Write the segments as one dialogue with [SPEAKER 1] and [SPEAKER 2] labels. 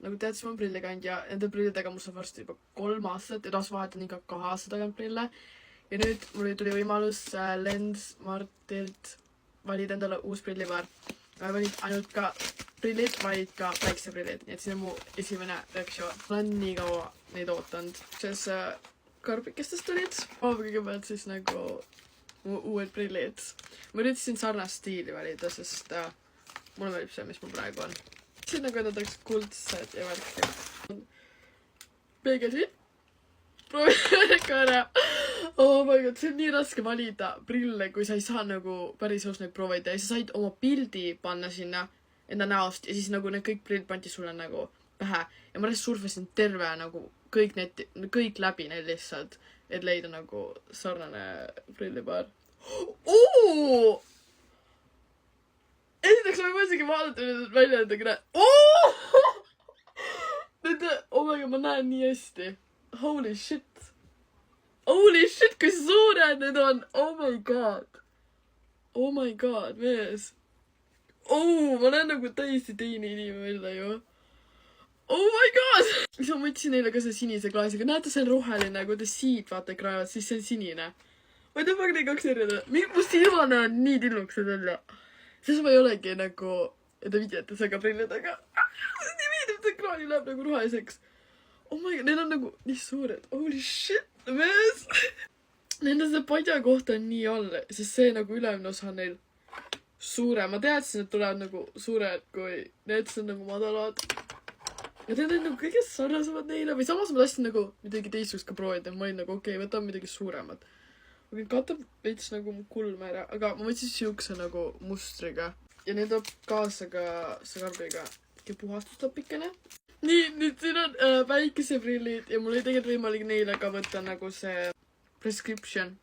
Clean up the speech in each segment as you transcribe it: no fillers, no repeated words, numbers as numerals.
[SPEAKER 1] nagu tead, siis ma olen prillikandja. Nende prillidega mul saab varsti juba 3 aastat ja taas vahetan iga 2 aasta tagant prille. Ja nüüd mul tuli võimalus Lensmartilt valida endale uus prillipaar. Ma valid ainult ka prillid, valid ka päikseprillid. Nii et siin on mu esimene reaktsioon. Ma olen nii kaua neid ootanud. Selles karbikestest tulid. Ma kõigepealt siis nagu mu uued prillid. Ma üritasin sarnast stiili valida, sest mulle meeldib see, mis mul praegu on. Siin nagu need oleks kuldsed ja värki. Peegelsid. Proovime ka ära. Oh my god, see on nii raske valida prille, kui sa ei saa nagu päris elus neid proovida. Ja sa said oma pildi panna sinna enda näost ja siis nagu need kõik prillid pandi sulle nagu pähe. Ja ma surfasin terve nagu kõik läbi neil lihtsalt, et leida nagu sarnane prillipaar. Oo! Esiteks ma ei või isegi vaadata nüüd välja nendega näe. Oo! Oh my god, ma näen nii hästi. Holy shit. Holy shit, kui suured need on. Oh my god. Oh my god, mees. Oh, ma näen nagu täiesti teine inimene välja ju. Oh my god. Siis ma võtsin neile ka see sinise klaasiga. Näete, see on roheline, kui te siit vaata kraevad, siis see on sinine. What the fuck, neid 2 erinevad. Mu silma näen nii tilluksed välja. Siis ma ei olegi nagu, et te vidjate aga prillidega. Nii meeldib, see kraani läheb nagu roheliseks. Oh my god, need on nagu nii suured. Holy shit, mees. Nende see padja kohta on nii all, sest see nagu ülemine osa on neil suure. Ma teadsin, et tulevad nagu suured, kui need on nagu madalad. Ja need on nagu kõige sarnasemad neile. Või samas ma tahtsin nagu midagi teisust ka proovida. Ma olin nagu okei, võtan midagi suuremad. Aga katab veits nagu mu kulme ära. Aga ma võtsin siukse nagu mustriga. Ja need toob kaasa ka sagarbiga puhastustapikene. Nii, nüüd siin on päikeseprillid ja mul oli tegelikult võimalik neile ka võtta nagu see prescription.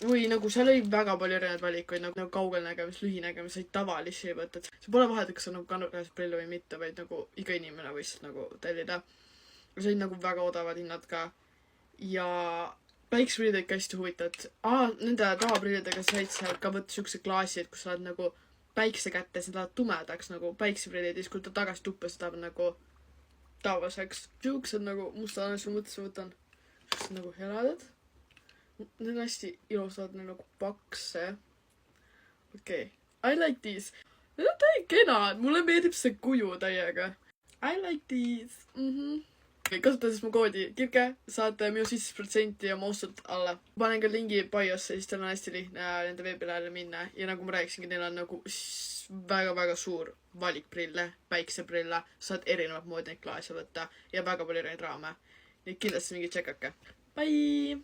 [SPEAKER 1] Või nagu seal oli väga palju erinevaid valikuid, nagu kaugel nägemis, lühinägemis, said tavalisi võtta. See pole vahet, kas sa nagu kannad prilli või mitte, vaid nagu iga inimene võis nagu tellida. See olid nagu väga odavad hinnad ka. Ja päikeseprillid olid ka hästi huvitavad. Nende tavaprillidega said seal ka võtta siukse klaasi, et kus sa oled nagu päikse kätte, siis lähevad tumedaks nagu päikseprillid ja siis kui ta tagasi tuppa, siis läheb nagu tavaseks. Siuksed nagu mustad, ma mõtlesin, võtan siuksed nagu heladad. Need on hästi ilusad, need nagu pakse. Okei. I like these. Need on täiega kenad. Mulle meeldib see kuju täiega. I like these. Kasutades mu koodi Kirke, saate minu 15% ja oma ostud alla. Panen ka lingi biosse, siis teil on hästi lihtne nende veebilehele minna. Ja nagu ma rääkisingi, neil on nagu väga-väga suur valik prille, päikseprille. Saad erinevad moodi neid klaase võtta ja väga palju erinevaid raame. Nii kindlasti mingi tšekake. Bye!